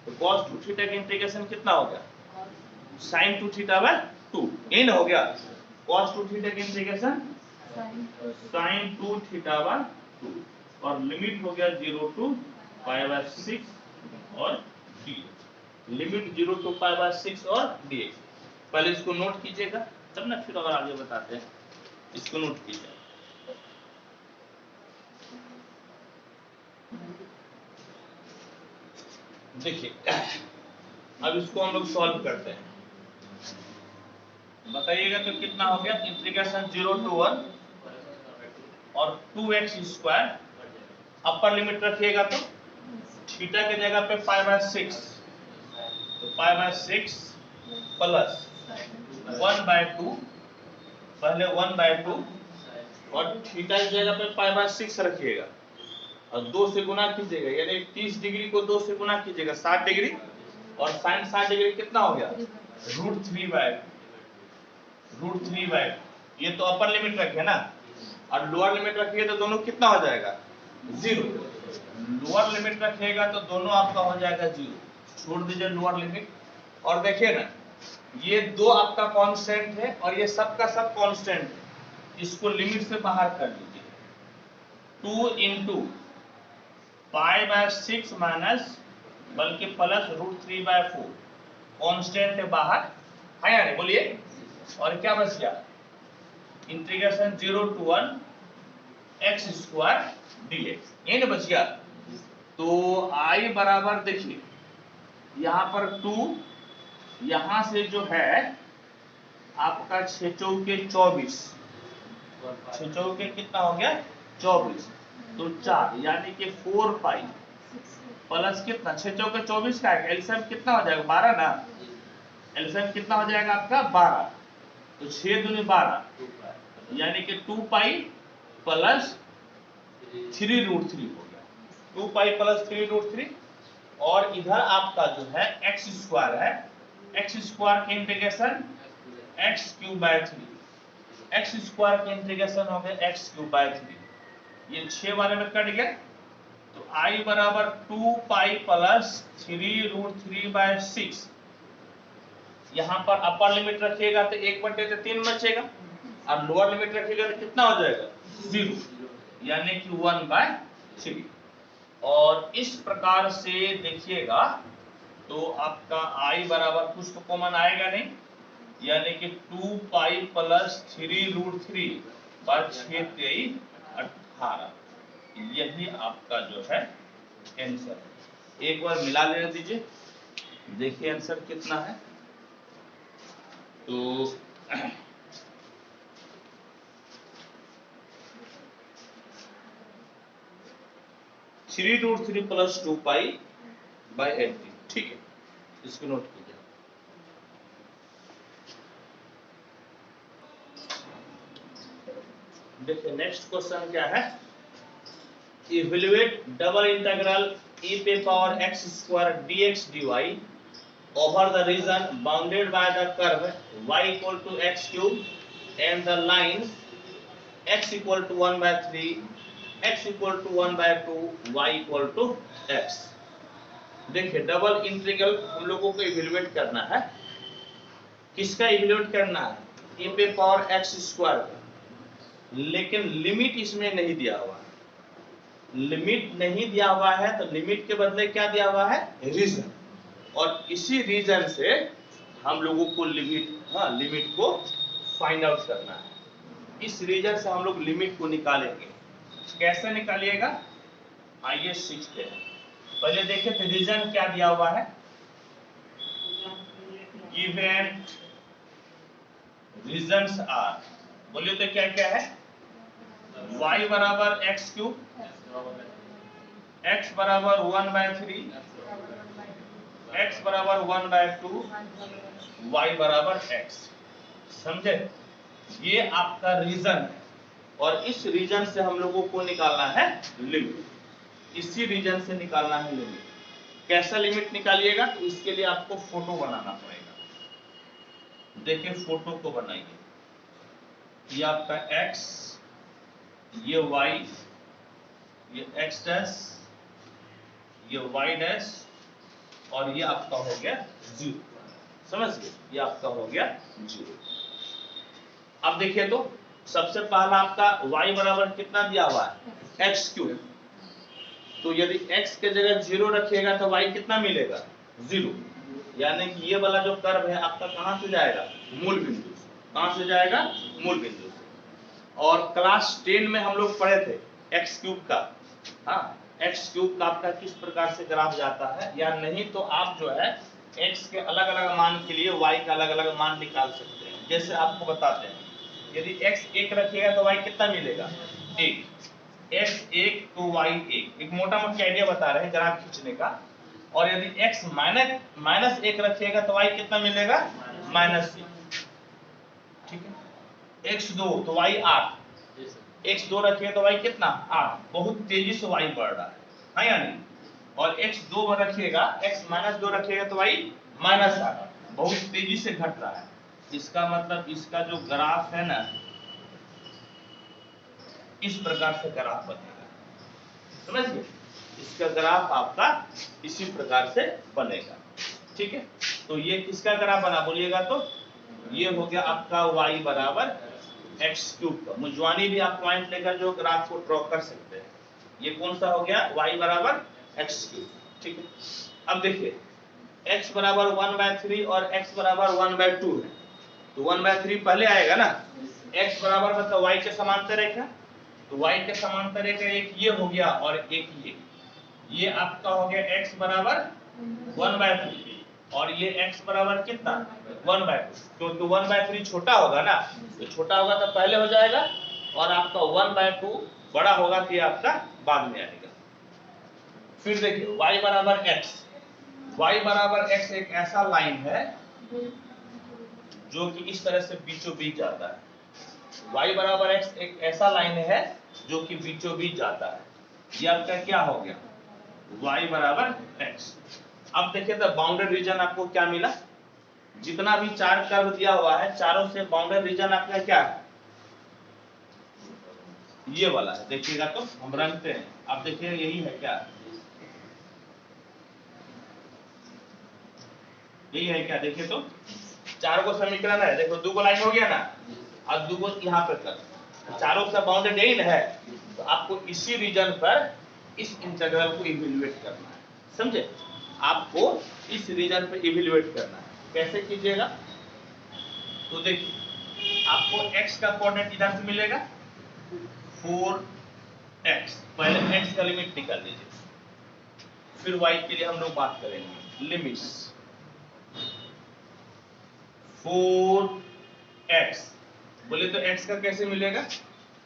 तो cos 2 थीटा की इंटीग्रेशन कितना हो गया sin 2 थीटा/2, इन हो गया cos 2 थीटा की इंटीग्रेशन sin 2 थीटा/2, और लिमिट हो गया 0 to π/6 और dx, लिमिट 0 to π/6 और dx। पहले इसको नोट कीजिएगा तब ना फिर और आगे बताते हैं, इसको नोट कीजिए। देखिए अब इसको हम लोग सॉल्व करते हैं, बताइएगा तो कितना हो गया इंटीग्रेशन 0 to 1 और 2x स्क्वायर, अपर लिमिट रखिएगा तो थीटा के जगह पे π/6, तो π/6 प्लस 1/2, पहले 1/2 और थीटा की जगह पे π/6 रखिएगा और 2 से गुना कीजिएगा, यानी 30 डिग्री को 2 से गुना कीजिएगा 60 डिग्री, और sin 60 डिग्री कितना हो गया √3/, ये तो अपर लिमिट रखे ना, और लोअर लिमिट रखिए तो दोनों कितना हो जाएगा 0, लोअर लिमिट रखिएगा तो दोनों आपका हो जाएगा 0, छोड़ दीजिए लोअर लिमिट, और देखिए ना ये दो आपका कांस्टेंट है और ये सब का सब कांस्टेंट है, इसको लिमिट से बाहर कर लीजिए, 2 इंटू π/6 माइनस बल्कि प्लस √3/4, कांस्टेंट है बाहर है या नहीं, बोलिए, और क्या बच गया integration 0 to 1 x square dx, ये ना बच गया। तो I बराबर देखिए यहाँ पर 2, यहाँ से जो है आपका 6 चौके 24, 6 चौके कितना हो गया 24, तो 4 यानी कि 4 पाई प्लस कितना 6 चौके 24 का है, एलसीएम कितना हो जाएगा 12 ना, एलसीएम कितना हो जाएगा आपका 12, तो 6 दूनी 12 यानी कि 2 पाई प्लस 3√3 हो गया, 2 पाई प्लस 3√3, और इधर आपका जो है x स्क्वायर है एक्स स्क्वायर के integration x cube by 3, x square के इंटीग्रेशन हो गया एक्स क्यूब बाय 3, ये 6 वाले में कट गया, तो आई बराबर 2 पाई प्लस 3√3/6। यहाँ पर अपर लिमिट रखिएगा तो 1/3 बचेगा, और लोअर लिमिट रखिएगा तो कितना हो जाएगा 0, यानी कि 1/3। और इस प्रकार से देखिएगा तो आपका i बराबर कुछ तो कॉमन आएगा नहीं, यानी कि 2 पाई प्लस 3√3/6 23 18, यही आपका जो है आंसर है। एक बार मिला लेने दीजिए, देखिए आंसर कितना है। तो 3√3 प्लस 2 पाई बाई 80, ठीक है, इसको नोट कीजिए। देखिए नेक्स्ट क्वेश्चन क्या है, इवैल्यूएट डबल इंटीग्रल e पे power x square dx dy over the region bounded by the curve y equal to x cube and the line x equal to 1/3, x equal to 1/2, y equal to x। देखिए double integral हम लोगों को evaluate करना है, किसका evaluate करना है, e पे पावर x स्क्वायर का, लेकिन लिमिट इसमें नहीं दिया हुआ है। लिमिट नहीं दिया हुआ है तो लिमिट के बदले क्या दिया हुआ है, रीजन, और इसी रीजन से हम लोगों को लिमिट को फाइंड आउट करना है। इस रीजन से हम लोग लिमिट को निकालेंगे। कैसे निकालिएगा, आइए सीखते हैं। पहले देखें तो रीजन क्या दिया हुआ है, गिवन रीजन्स आर, बोलिए तो क्या क्या है, y बराबर एक्स क्यूब, x बराबर 1/3, x बराबर 1/2, y बराबर x। समझे, ये आपका रीजन है, और इस रीजन से हम लोगों को निकालना है लिमिट, इसी रीजन से निकालना है लिमिट। कैसा लिमिट निकालिएगा, तो इसके लिए आपको फोटो बनाना पड़ेगा। देखिए फोटो को बनाइए, ये आपका x, ये y, ये x डैश, ये y डैश, और ये आपका हो गया 0। समझ गए, ये आपका हो गया 0। अब देखिए तो सबसे पहला आपका y बराबर कितना दिया हुआ है, एक्स क्यूब, तो यदि x के जगह 0 रखिएगा तो y कितना मिलेगा 0, यानी कि ये वाला जो कर्व है आपका कहां से जाएगा, मूल बिंदु से। कहां से जाएगा, मूल बिंदु से। और क्लास 10 में हम लोग पढ़े थे एक्स क्यूब का, हाँ एक्स क्यूब का आपका किस प्रकार से ग्राफ जाता है, या नहीं तो आप जो है x के अलग अलग मान के लिए y का अलग अलग मान निकाल सकते हैं। जैसे आपको बताते हैं, यदि x 1 रखिएगा तो y कितना मिलेगा 1, x 1 तो y 1, एक मोटा मोटा आइडिया बता रहे हैं ग्राफ खींचने का। और यदि x -1 रखिएगा तो y कितना मिलेगा -1, ठीक है। x 2 तो y 8, x 2 रखिए तो y कितना 8, बहुत तेजी से y बढ़ रहा है या नहीं। और x 2 रखिएगा, x -2 रखिएगा तो y -8, बहुत तेजी से घट रहा है। इसका मतलब इसका जो ग्राफ है ना, इस प्रकार से ग्राफ बनेगा, समझ गए, इसका ग्राफ आपका इसी प्रकार से बनेगा, ठीक है। तो ये किसका ग्राफ बना बोलिएगा, तो ये हो गया आपका y बराबर एक्स क्यूब का। मुजवानी भी आप पॉइंट लेकर जो ग्राफ को ड्रॉ कर सकते हैं। ये कौन सा हो गया, y बराबर एक्स क्यूब, ठीक है। अब देखिए x बराबर 1/3 और x बराबर 1/2 है, तो 1/3 पहले आएगा ना, x बराबर मतलब y के समांतर रेखा, तो y के समांतर रेखा एक ये हो गया और एक ये आपका हो गया x बराबर 1/3, और ये x बराबर कितना 1/2, क्योंकि 1/3 छोटा होगा ना, तो छोटा होगा तो पहले हो जाएगा, और आपका 1/2 बड़ा होगा तो ये आपका बाद में आएगा। फिर देखिए y बराबर x एक ऐसा लाइन है जो कि इस तरह से बीचों बीच जाता है। y बराबर x एक ऐसा लाइन है जो कि बीचों बीच जाता है। ये आपका क्या हो गया, y बराबर x। अब देखिए तो बाउंडेड रीजन आपको क्या मिला, जितना भी चार कर्व दिया हुआ है चारों से बाउंड्री रीजन आपका क्या है, ये वाला है। देखिएगा तो हम रखते हैं, आप देखिए यही है क्या, यही है क्या, देखिए तो चार को समीकरण है, देखो दो लाइन हो गया ना, और दो यहाँ पे कर, चारों से बाउंडेड यही है, तो आपको इसी रीजन पर इस इंटीग्रल को इवेल्युएट करना है, समझे, आपको इस रीजन पे इवेल्युएट करना है। कैसे कीजिएगा, तो देखिए आपको x का कोऑर्डिनेट इधर से मिलेगा 4x, पहले x का लिमिट निकाल लीजिए, फिर y के लिए हम लोग बात करेंगे लिमिट्स 4x, बोले तो x का कैसे मिलेगा,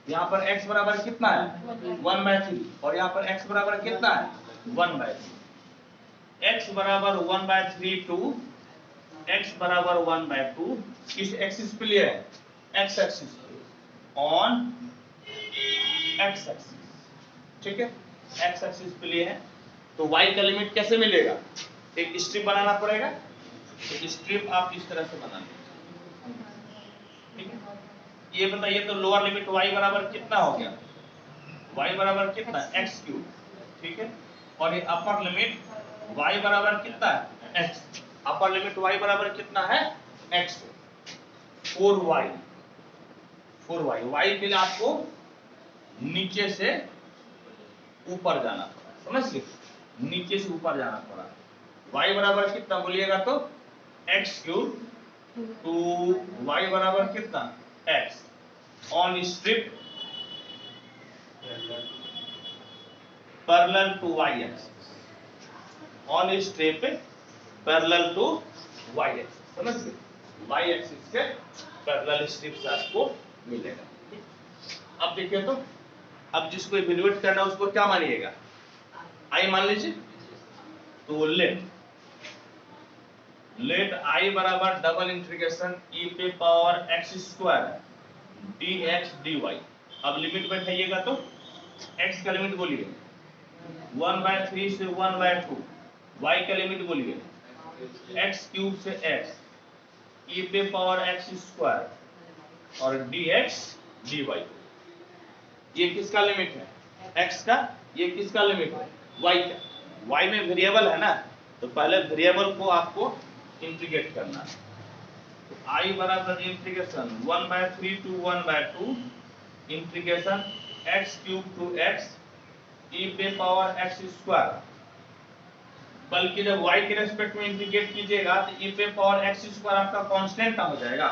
यहाँ पर x बराबर कितना है 1/3 और यहाँ पर x बराबर कितना है 1/3, x बराबर 1/3 टू x बराबर 1/2 किस एक्सिस पे लिया है, x एक्सिस पे, ऑन x एक्सिस, ठीक है, x एक्सिस पे लिए है, तो y का लिमिट कैसे मिलेगा, एक स्ट्रिप बनाना पड़ेगा, तो स्ट्रिप आप इस तरह से बना लीजिए, ठीक है। ये बताइए तो लोअर लिमिट y बराबर कितना हो गया, y बराबर कितना x3, ठीक है, और ये अपर लिमिट y बराबर कितना है x, अपर लिमिट y बराबर कितना है x, 4y, y के लिए आपको नीचे से ऊपर जाना पड़ा, समझ गए, नीचे से ऊपर जाना पड़ा, y बराबर कितना बोलिएगा तो x3 टू y बराबर कितना x, on strip parallel to y axis, on strip parallel to y axis, समझ गए, y एक्सिस के पैरेलल स्ट्रिप से आपको मिलेगा। अब देखिए तो अब जिसको इवेल्युएट करना है उसको क्या मानिएगा, i मान लीजिए, तो लेट i बराबर डबल इंटीग्रेशन e पे power x square dx dy, अब लिमिट बैठाइएगा तो x का लिमिट बोलिए 1/3 से 1/2, y का लिमिट बोलिए x³ से x, e पे पावर x स्क्वायर और dx dy, ये किसका लिमिट है x का, ये किसका लिमिट है y का, y में वेरिएबल है ना, तो पहले वेरिएबल को आपको इंटीग्रेट करना है, तो i बराबर integration 1/3 to 1/2 integration x³ to x e पे पावर x स्क्वायर, बल्कि जब y के रेस्पेक्ट में इंटीग्रेट कीजिएगा तो e पे पावर x स्क्वायर आपका कांस्टेंट का हो जाएगा,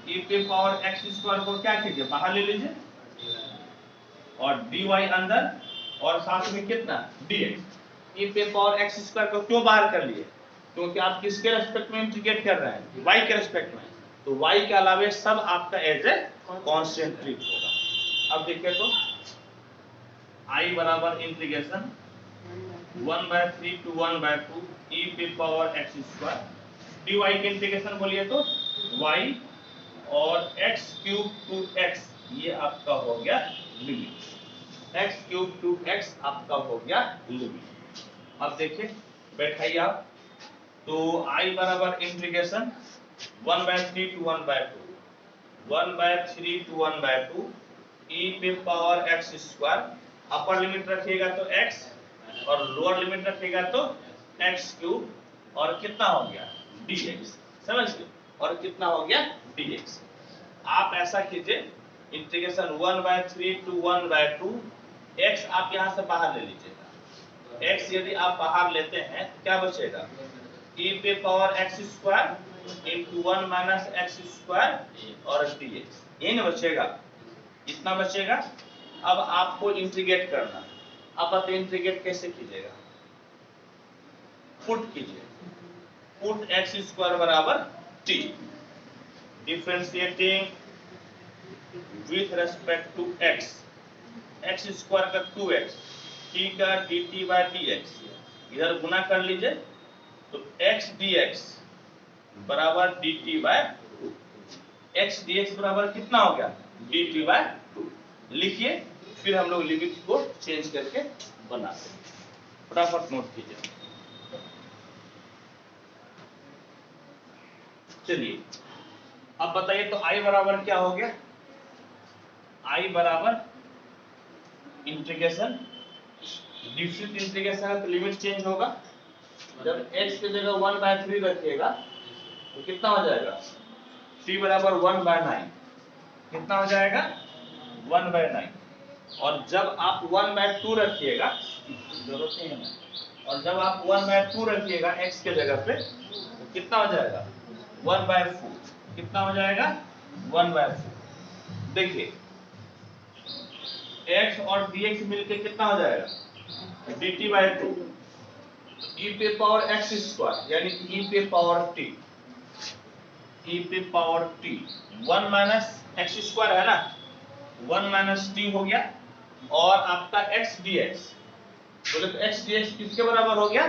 e पे पावर x स्क्वायर को क्या कीजिए बाहर ले लीजिए और dy अंदर और साथ में कितना dx, e पे पावर x स्क्वायर को क्यों बाहर कर लिए, क्योंकि आप किसके रेस्पेक्ट में इंटीग्रेट कर रहे हैं y के रेस्पेक्ट में, तो y के अलावे सब आपका एज ए कांस्टेंट ट्रीट होगा। अब देखिए तो i बराबर इंटीग्रेशन 1/3 टू 1/2 e पे पावर x स्क्वायर, dy के इंटीग्रेशन बोलिए तो y और x³ टू x, ये आपका हो गया लिमिट, x³ टू x आपका हो गया लिमिट। अब देखिए बैठाइए आप, तो i बराबर इंटीग्रेशन 1/3 टू 1/2 1/3 टू 1/2 e पे power x square, upper limit रखिएगा तो x और लोअर लिमिट रखिएगा तो x³ और कितना हो गया dx, समझ गए, और कितना हो गया dx। आप ऐसा कीजिए इंटीग्रेशन 1/3 टू 1/2 x आप यहां से बाहर ले लीजिएगा, x यदि आप बाहर लेते हैं क्या बचेगा e पे power x square into 1 minus x square और dx, ये ना बचेगा, इतना बचेगा। अब आपको इंटीग्रेट करना है, अब बताइए इंटीग्रेट कैसे कीजिएगा, पुट कीजिए, पुट x स्क्वायर बराबर t, differentiating with respect to x, x square का 2x, t का dt बाय dx, इधर गुना कर लीजिए तो x dx बराबर dt बाय 2, x dx बराबर कितना हो गया dt बाय 2, लिखिए, फिर हम लोग लिमिट को चेंज करके बनाते हैं, फटाफट नोट कीजिए। चलिए अब बताइए तो I बराबर क्या हो गया, I बराबर इंटीग्रेशन, डिफरेंट इंटीग्रेशन है तो लिमिट चेंज होगा। जब x की जगह 1/3 रखिएगा तो कितना हो जाएगा, t बराबर 1/9, कितना हो जाएगा 1/9। और जब आप 1/2 रखिएगा, जरूरत नहीं है, और जब आप 1/2 रखिएगा x के जगह पे तो कितना हो जाएगा 1/4, कितना हो जाएगा 1/4। देखिए x और dx मिलके कितना हो जाएगा dt/2, e पे पावर x स्क्वायर यानी e पे पावर t, e पे power t 1 minus x square है ना, 1 माइनस t हो गया। और आपका x dx, बोले तो x dx किसके बराबर हो गया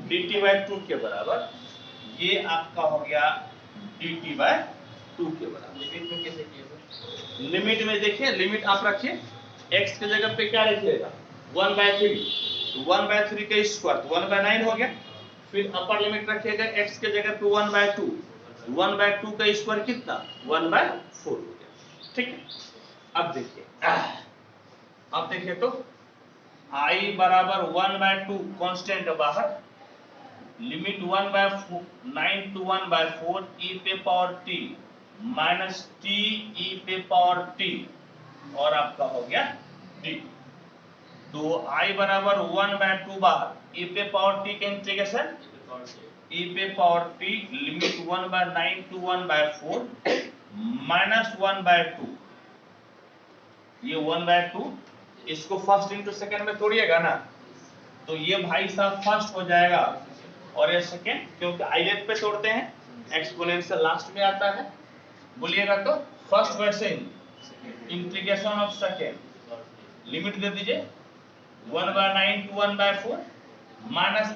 dt/2 के बराबर, ये आपका हो गया dt/2 के बराबर। लिमिट में कैसे किए, लिमिट में देखिए, लिमिट आप रखिए x के जगह पे क्या रखिएगा 1/3, तो 1/3 का स्क्वायर तो 1/9 हो गया। फिर अपर लिमिट रखिएगा x के जगह पे 1/2, 1/2 का स्क्वायर कितना 1/4 हो गया। ठीक है, अब देखिए तो I बराबर 1/2 कांस्टेंट बाहर, लिमिट 1/9 to 1/4 e पे power t minus t e पे पावर t, और आपका हो गया d। तो I बराबर 1/2 बाहर, e पे पावर t का इंटीग्रेशन, e पे power t limit 1/9 to 1/4 minus 1/2, ये 1/2 इसको फर्स्ट इंटू सेकंड में तोड़िएगा ना तो ये भाई साहब फर्स्ट हो जाएगा, और ये सेकंड, क्योंकि आइलेट पे तोड़ते हैं, एक्सपोनेंशियल लास्ट में आता है। बोलिएगा तो first versus integration of second, limit दे दीजिए 1/9 to 1/4 minus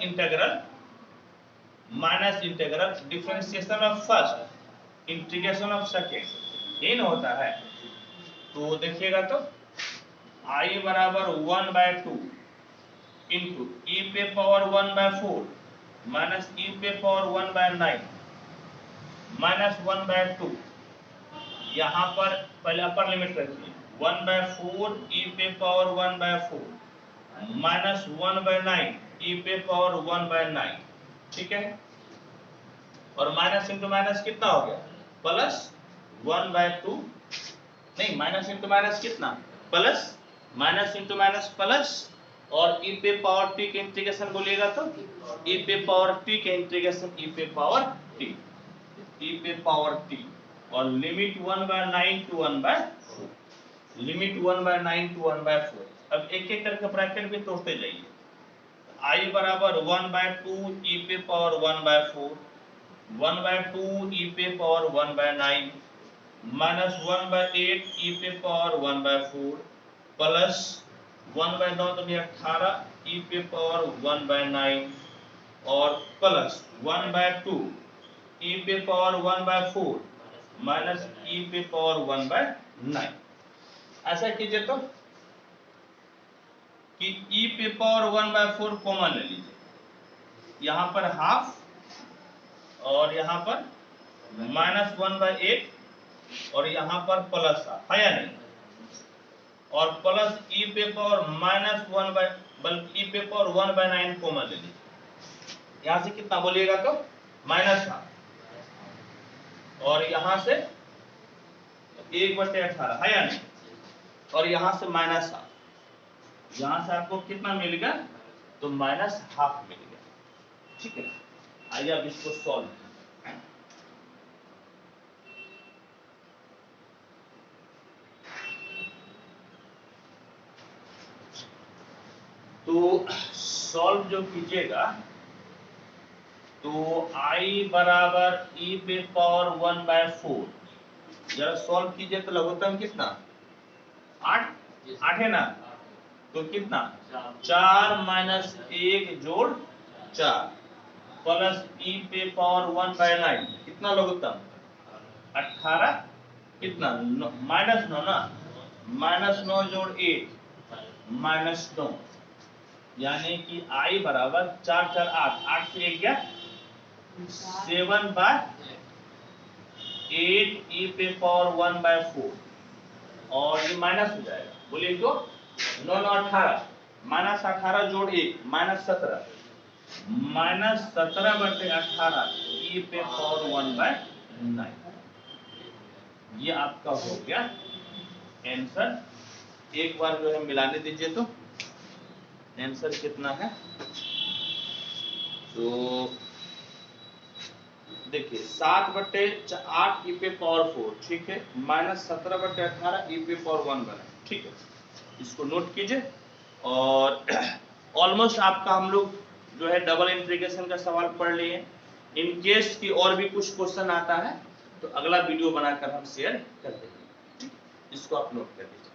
integral differentiation of first integration of second, ये ना होता है। तो देखिएगा तो I बराबर 1/2 इंटू e पे पावर 1/4 माइनस e पे पावर 1/9 माइनस 1/2, यहाँ पर पहले अपर लिमिट रखिए 1/4 e पे पावर 1/4 माइनस 1/9 e पे पावर 1/9, ठीक है। और माइनस इंटू माइनस कितना हो गया प्लस 1/2, नहीं माइनस इंटू माइनस कितना plus, minus into minus plus, और e पे पावर t के इंटीग्रेशन बोलिएगा तो e पे पावर t के इंटीग्रेशन e पे पावर t, e पे पावर t, और लिमिट 1/9 to 1/4, लिमिट 1/9 to 1/4। अब एक एक करके ब्रैकेट भी तोड़ते जाइए। I बराबर 1/2 e पे पावर 1/4, 1/2 e पे पावर 1/9 माइनस 1/8 e पे पावर 1/4 प्लस 1/9 तो 18 e पे पावर 1/9 और प्लस 1/2 e पे पावर 1/4 माइनस e पे पावर 1/9। ऐसा कीजिए तो कि e पे पावर 1/4 कॉमन ले लीजिए, यहाँ पर हाफ और यहाँ पर माइनस 1/8 और यहाँ पर प्लस है या नहीं, और प्लस e पे पावर माइनस 1 बल्कि e पे पावर 1/9 कॉमन ले लीजिए, यहाँ से कितना बोलिएगा तो माइनस हाफ, और यहाँ से 1/18 है या नहीं, और यहाँ से माइनस हाफ, यहाँ से आपको कितना मिलेगा तो माइनस हाफ मिलेगा। ठीक है, आइए अब इसको सॉल्व करें। तो सॉल्व जो कीजिएगा तो I बराबर e पे पावर 1/4, जरा सॉल्व कीजिए तो लघुत्तम कितना 8 है ना, तो कितना 4 माइनस 1 जोड़ 4 प्लस e पे पावर 1/9, कितना लघुत्तम 18, कितना माइनस 9 ना, माइनस 9 जोड़ 1 माइनस 9, यानी कि I बराबर 4 4 8 8 से 1 गया 7/, 8 e पे पावर 1/4 और ये माइनस हो जाएगा, बोलिए तो 9 9 18 माइनस 18 जोड़ 1 माइनस 17 बटे 18 e पे पावर 1/9। ये आपका हो गया आंसर। एक बार जो है मिलाने दीजिए तो आंसर कितना है। तो देखिए 7 बटे 8 e पे पावर 4, ठीक है, माइनस 17 बटे 18 e पे पावर 1 बना, ठीक है, इसको नोट कीजिए। और ऑलमोस्ट आपका हम लोग जो है डबल इंटीग्रेशन का सवाल पढ़ लिए। इन केस की और भी कुछ क्वेश्चन आता है तो अगला वीडियो बनाकर हम शेयर कर देंगे, इसको आप नोट कर लीजिए।